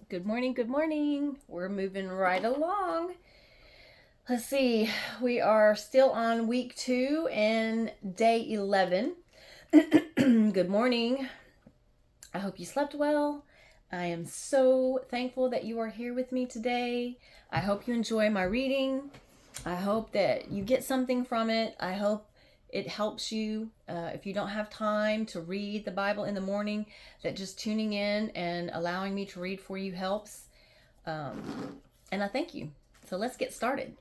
Good morning, good morning. We're moving right along. Let's see, we are still on week 2 and day 11. Good morning. I hope you slept well. I am so thankful that you are here with me today. I hope you enjoy my reading. I hope that you get something from it. I hope it helps you. If you don't have time to read the Bible in the morning, that just tuning in and allowing me to read for you helps. And I thank you. So let's get started.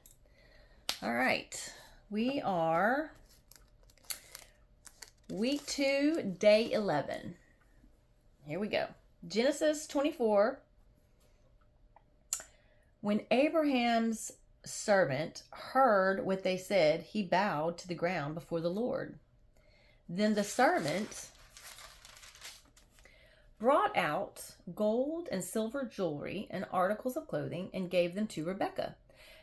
All right. We are week 2, day 11. Here we go. Genesis 24. When Abraham's servant heard what they said, he bowed to the ground before the Lord. Then the servant brought out gold and silver jewelry and articles of clothing and gave them to Rebekah.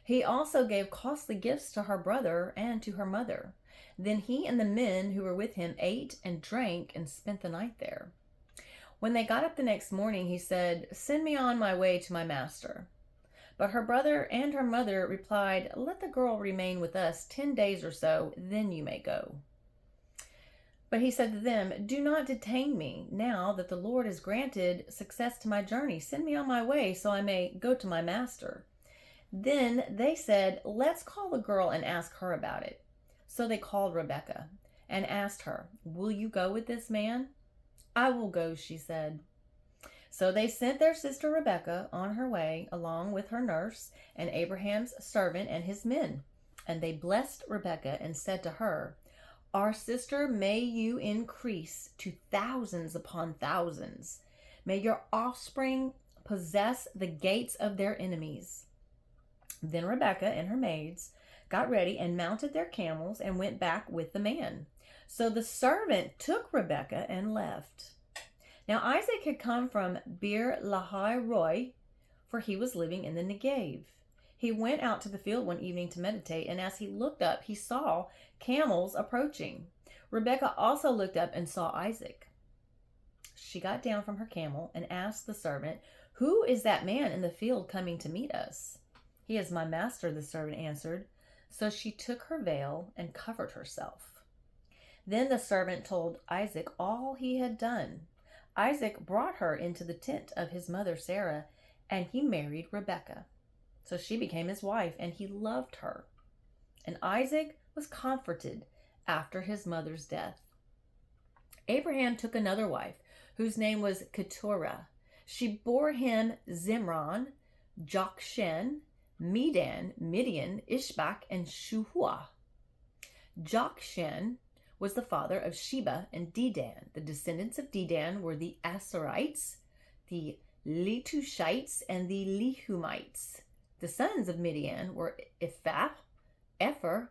He also gave costly gifts to her brother and to her mother. Then he and the men who were with him ate and drank and spent the night there. When they got up the next morning, he said, "Send me on my way to my master." But her brother and her mother replied, "Let the girl remain with us 10 days or so, then you may go." But he said to them, "Do not detain me. Now that the Lord has granted success to my journey, send me on my way so I may go to my master." Then they said, "Let's call the girl and ask her about it." So they called Rebekah and asked her, "Will you go with this man?" "I will go," she said. So they sent their sister Rebekah on her way along with her nurse and Abraham's servant and his men. And they blessed Rebekah and said to her, "Our sister, may you increase to thousands upon thousands. May your offspring possess the gates of their enemies." Then Rebekah and her maids got ready and mounted their camels and went back with the man. So the servant took Rebekah and left. Now Isaac had come from Beer Lahai Roi, for he was living in the Negev. He went out to the field one evening to meditate, and as he looked up, he saw camels approaching. Rebekah also looked up and saw Isaac. She got down from her camel and asked the servant, "Who is that man in the field coming to meet us?" "He is my master," the servant answered. So she took her veil and covered herself. Then the servant told Isaac all he had done. Isaac brought her into the tent of his mother Sarah, and he married Rebekah. So she became his wife, and he loved her. And Isaac was comforted after his mother's death. Abraham took another wife, whose name was Keturah. She bore him Zimran, Jokshan, Medan, Midian, Ishbak, and Shuhua. Jokshan was the father of Sheba and Dedan. The descendants of Dedan were the Asarites, the Letushites, and the Lehumites. The sons of Midian were Ephah, Epher,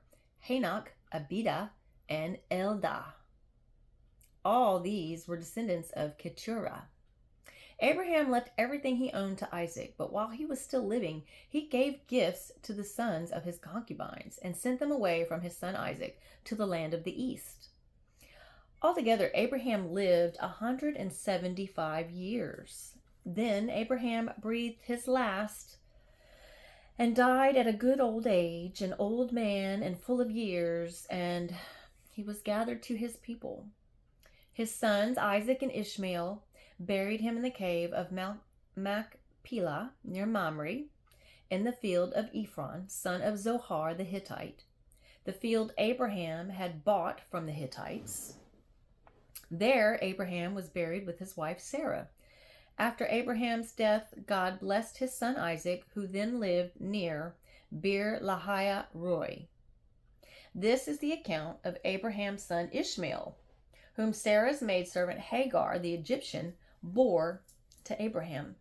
Hanok, Abida, and Eldah. All these were descendants of Keturah. Abraham left everything he owned to Isaac, but while he was still living, he gave gifts to the sons of his concubines and sent them away from his son Isaac to the land of the east. Altogether, Abraham lived 175 years. Then Abraham breathed his last and died at a good old age, an old man and full of years, and he was gathered to his people. His sons, Isaac and Ishmael, buried him in the cave of Machpelah near Mamre, in the field of Ephron, son of Zohar the Hittite, the field Abraham had bought from the Hittites. There Abraham was buried with his wife Sarah. After Abraham's death, God blessed his son Isaac, who then lived near Beer Lahai Roi. This is the account of Abraham's son Ishmael, whom Sarah's maidservant Hagar the Egyptian bore to Abraham.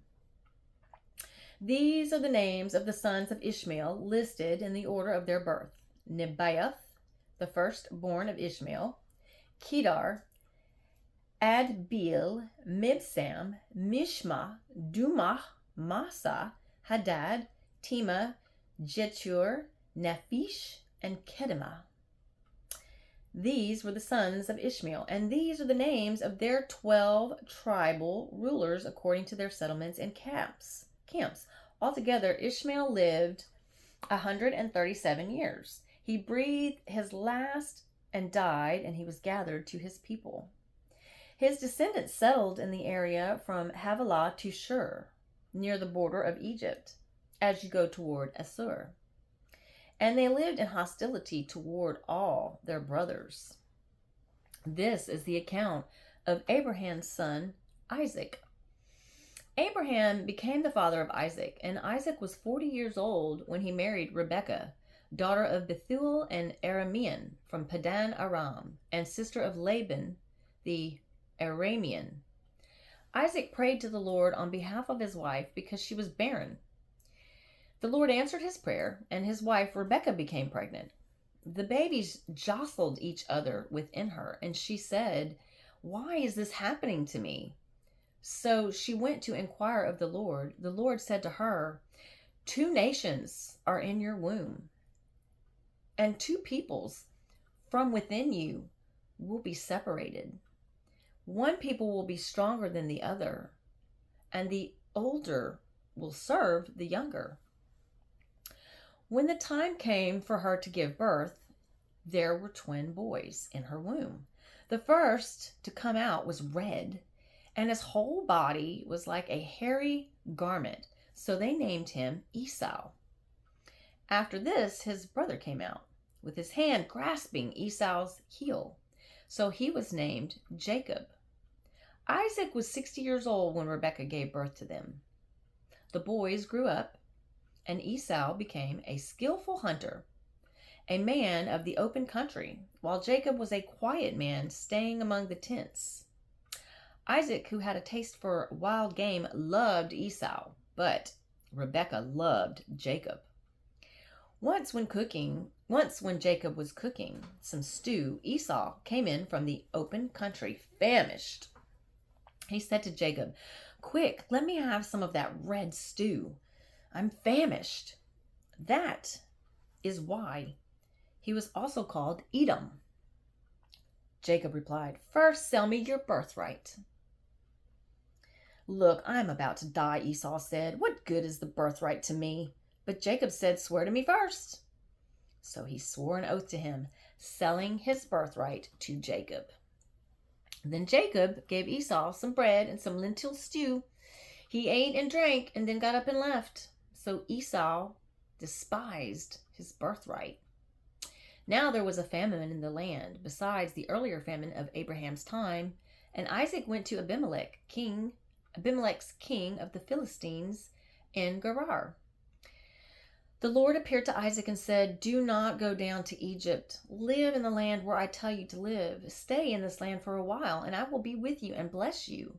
These are the names of the sons of Ishmael listed in the order of their birth: Nebaioth, the firstborn of Ishmael; Kedar, Adbeel, Mibsam, Mishma, Dumah, Massa, Hadad, Tema, Jethur, Naphish, and Kedemah. These were the sons of Ishmael, and these are the names of their 12 tribal rulers according to their settlements and camps. Altogether, Ishmael lived 137 years. He breathed his last and died, and he was gathered to his people. His descendants settled in the area from Havilah to Shur, near the border of Egypt, as you go toward Assur. And they lived in hostility toward all their brothers. This is the account of Abraham's son, Isaac. Abraham became the father of Isaac, and Isaac was 40 years old when he married Rebekah, daughter of Bethuel and Aramean from Padan Aram, and sister of Laban the Aramean. Isaac prayed to the Lord on behalf of his wife because she was barren. The Lord answered his prayer, and his wife Rebekah became pregnant. The babies jostled each other within her, and she said, "Why is this happening to me?" So she went to inquire of the Lord. The Lord said to her, "Two nations are in your womb, and two peoples from within you will be separated. One people will be stronger than the other, and the older will serve the younger." When the time came for her to give birth, there were twin boys in her womb. The first to come out was red, and his whole body was like a hairy garment, so they named him Esau. After this, his brother came out, with his hand grasping Esau's heel, so he was named Jacob. Isaac was 60 years old when Rebekah gave birth to them. The boys grew up, and Esau became a skillful hunter, a man of the open country, while Jacob was a quiet man staying among the tents. Isaac, who had a taste for wild game, loved Esau, but Rebekah loved Jacob. Once when Jacob was cooking some stew, Esau came in from the open country, famished. He said to Jacob, "Quick, let me have some of that red stew. I'm famished." That is why he was also called Edom. Jacob replied, "First sell me your birthright." "Look, I'm about to die," Esau said. "What good is the birthright to me?" But Jacob said, "Swear to me first." So he swore an oath to him, selling his birthright to Jacob. Then Jacob gave Esau some bread and some lentil stew. He ate and drank and then got up and left. So Esau despised his birthright. Now there was a famine in the land, besides the earlier famine of Abraham's time, and Isaac went to Abimelech's king of the Philistines in Gerar. The Lord appeared to Isaac and said, "Do not go down to Egypt. Live in the land where I tell you to live. Stay in this land for a while, and I will be with you and bless you.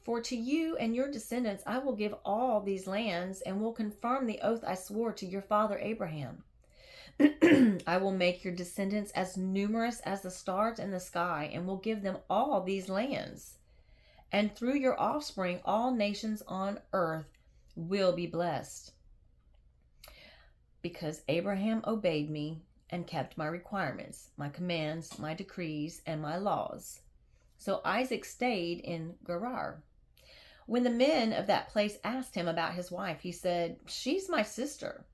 For to you and your descendants I will give all these lands, and will confirm the oath I swore to your father Abraham. I will make your descendants as numerous as the stars in the sky, and will give them all these lands. And through your offspring all nations on earth will be blessed. Because Abraham obeyed me and kept my requirements, my commands, my decrees, and my laws." So Isaac stayed in Gerar. When the men of that place asked him about his wife, he said, "She's my sister,"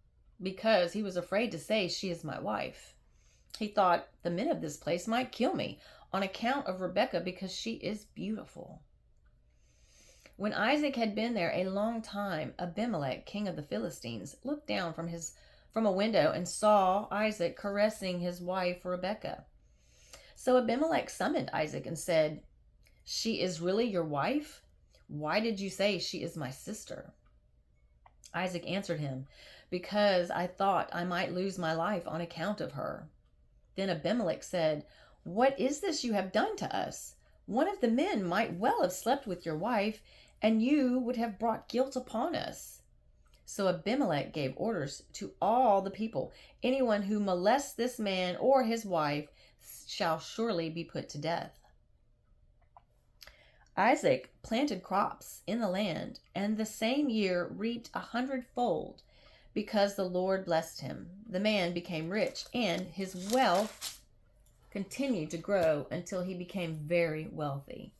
because he was afraid to say, "She is my wife." He thought, "The men of this place might kill me on account of Rebekah because she is beautiful." When Isaac had been there a long time, Abimelech, king of the Philistines, looked down from a window and saw Isaac caressing his wife Rebekah. So Abimelech summoned Isaac and said, "She is really your wife? Why did you say she is my sister?" Isaac answered him, "Because I thought I might lose my life on account of her." Then Abimelech said, "What is this you have done to us? One of the men might well have slept with your wife, and you would have brought guilt upon us." So Abimelech gave orders to all the people, "Anyone who molests this man or his wife shall surely be put to death." Isaac planted crops in the land, and the same year reaped 100-fold, because the Lord blessed him. The man became rich, and his wealth continued to grow until he became very wealthy.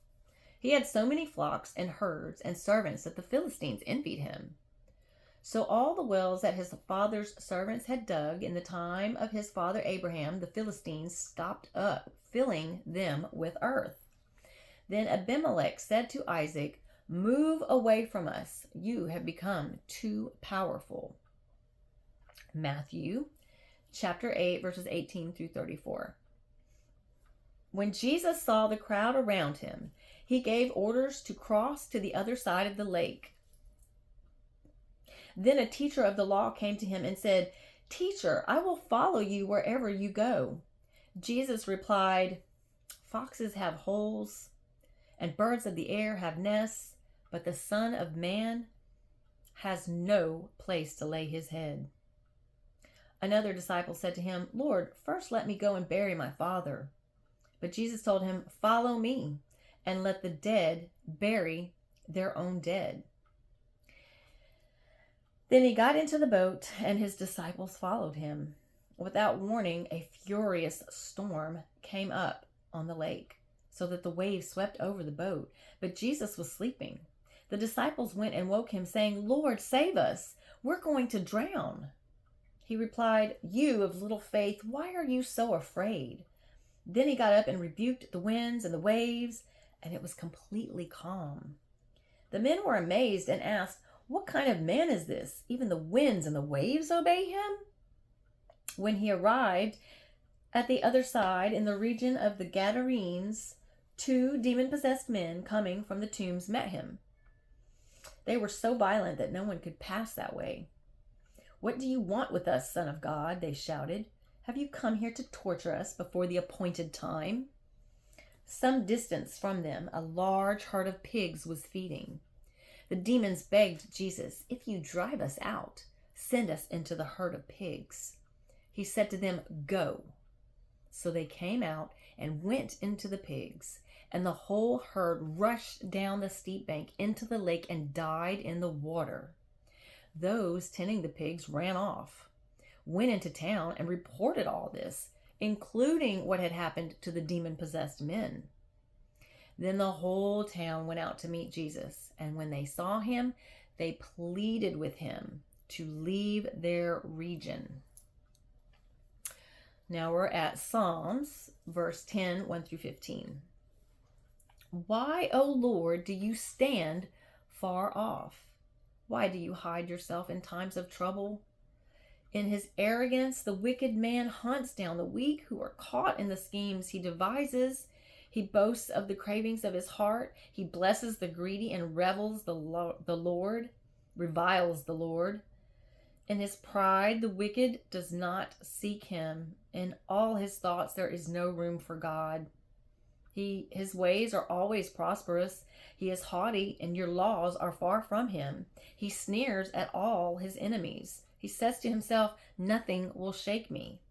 He had so many flocks and herds and servants that the Philistines envied him. So all the wells that his father's servants had dug in the time of his father Abraham, the Philistines stopped up, filling them with earth. Then Abimelech said to Isaac, "Move away from us. You have become too powerful." Matthew chapter 8, verses 18 through 34. When Jesus saw the crowd around him, he gave orders to cross to the other side of the lake. Then a teacher of the law came to him and said, "Teacher, I will follow you wherever you go." Jesus replied, "Foxes have holes, and birds of the air have nests, but the Son of Man has no place to lay his head." Another disciple said to him, "Lord, first let me go and bury my father." But Jesus told him, "Follow me, and let the dead bury their own dead." Then he got into the boat, and his disciples followed him. Without warning, a furious storm came up on the lake, so that the waves swept over the boat. But Jesus was sleeping. The disciples went and woke him, saying, "Lord, save us. We're going to drown." He replied, "You of little faith, why are you so afraid?" Then he got up and rebuked the winds and the waves, and it was completely calm. The men were amazed and asked, "What kind of man is this? Even the winds and the waves obey him?" When he arrived at the other side in the region of the Gadarenes, 2 demon-possessed men coming from the tombs met him. They were so violent that no one could pass that way. "What do you want with us, Son of God?" they shouted. "Have you come here to torture us before the appointed time?" Some distance from them, a large herd of pigs was feeding. The demons begged Jesus, "If you drive us out, send us into the herd of pigs." He said to them, "Go." So they came out and went into the pigs, and the whole herd rushed down the steep bank into the lake and died in the water. Those tending the pigs ran off, went into town, and reported all this, including what had happened to the demon-possessed men. Then the whole town went out to meet Jesus, and when they saw him, they pleaded with him to leave their region. Now we're at Psalms, verse 10, 1 through 15. "Why, O Lord, do you stand far off? Why do you hide yourself in times of trouble? In his arrogance, the wicked man hunts down the weak who are caught in the schemes he devises. He boasts of the cravings of his heart. He blesses the greedy and reviles the Lord. In his pride, the wicked does not seek him. In all his thoughts, there is no room for God. His ways are always prosperous. He is haughty, and your laws are far from him. He sneers at all his enemies. He says to himself, "Nothing will shake me.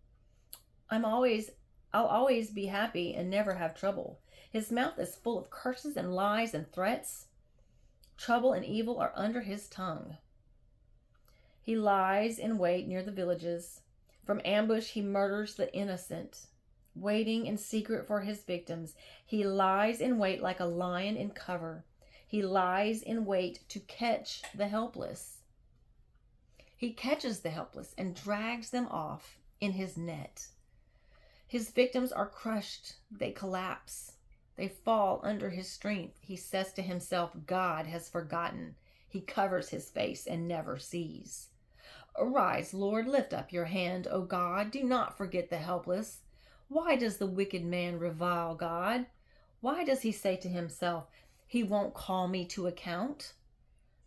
I'll always be happy and never have trouble." His mouth is full of curses and lies and threats. Trouble and evil are under his tongue. He lies in wait near the villages. From ambush he murders the innocent, waiting in secret for his victims. He lies in wait like a lion in cover. He lies in wait to catch the helpless. He catches the helpless and drags them off in his net. His victims are crushed. They collapse. They fall under his strength. He says to himself, "God has forgotten." He covers his face and never sees. Arise, Lord, lift up your hand, O God. Do not forget the helpless. Why does the wicked man revile God? Why does he say to himself, "He won't call me to account"?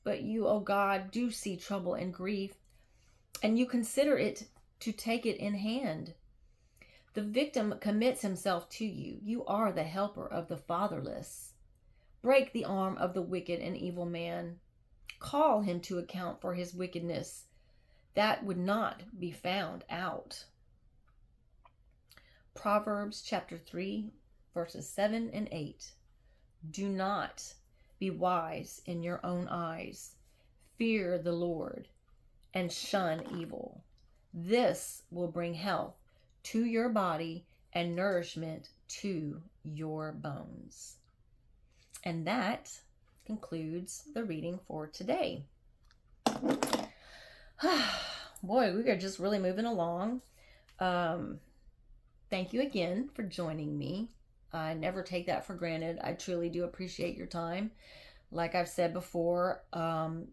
But you, O God, do see trouble and grief, and you consider it to take it in hand. The victim commits himself to you. You are the helper of the fatherless. Break the arm of the wicked and evil man. Call him to account for his wickedness. That would not be found out. Proverbs chapter 3, verses 7 and 8. Do not be wise in your own eyes. Fear the Lord and shun evil. This will bring health to your body and nourishment to your bones. And that concludes the reading for today. Boy, we are just really moving along. Thank you again for joining me. I never take that for granted. I truly do appreciate your time. Like I've said before, your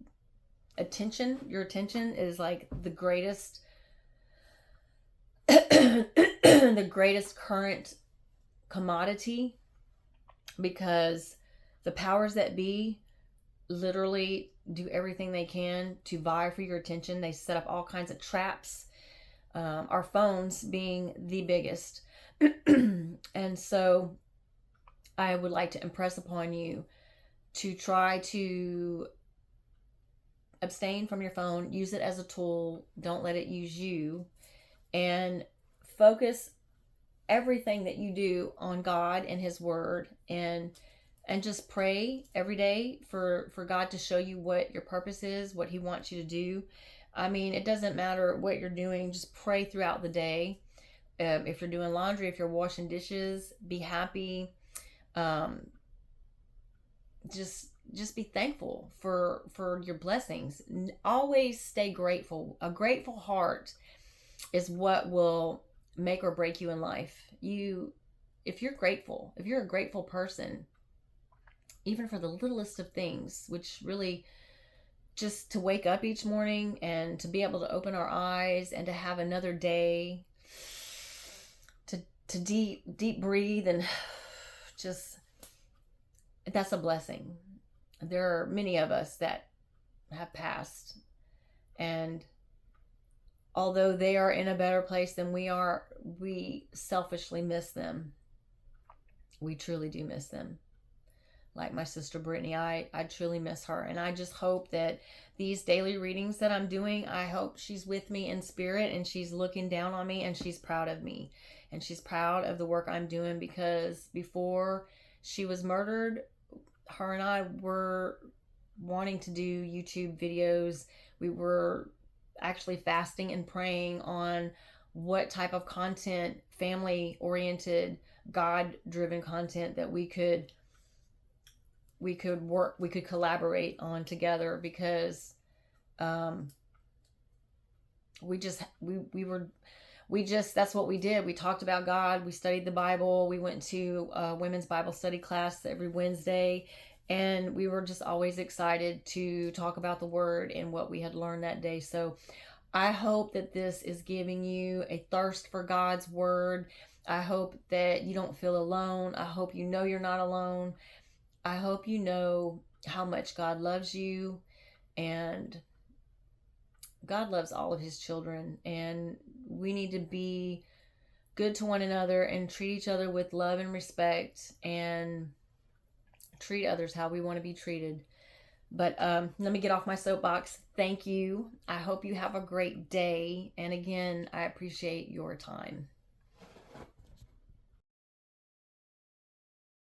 attention is like the greatest the greatest current commodity, because the powers that be literally do everything they can to vie for your attention. They set up all kinds of traps, our phones being the biggest. And so I would like to impress upon you to try to abstain from your phone, use it as a tool, don't let it use you, and focus everything that you do on God and His Word, and just pray every day for God to show you what your purpose is, what He wants you to do. I mean, it doesn't matter what you're doing, just pray throughout the day. If you're doing laundry, if you're washing dishes, be happy. Just be thankful for your blessings. Always stay grateful. A grateful heart is what will make or break you in life. If you're grateful, if you're a grateful person, even for the littlest of things, which really just to wake up each morning and to be able to open our eyes and to have another day, to deep breathe, and just, that's a blessing. There are many of us that have passed, and although they are in a better place than we are, we selfishly miss them. We truly do miss them. Like my sister Brittany, I truly miss her. And I just hope that these daily readings that I'm doing, I hope she's with me in spirit and she's looking down on me and she's proud of me. And she's proud of the work I'm doing, because before she was murdered, her and I were wanting to do YouTube videos. We were actually fasting and praying on what type of content, family-oriented, God-driven content that we could collaborate on together, because that's what we did. We talked about God. We studied the Bible. We went to a women's Bible study class every Wednesday, and we were just always excited to talk about the Word and what we had learned that day. So I hope that this is giving you a thirst for God's Word. I hope that you don't feel alone. I hope you know you're not alone. I hope you know how much God loves you, and God loves all of His children, and we need to be good to one another and treat each other with love and respect, and treat others how we want to be treated. But let me get off my soapbox. Thank you. I hope you have a great day. And again, I appreciate your time.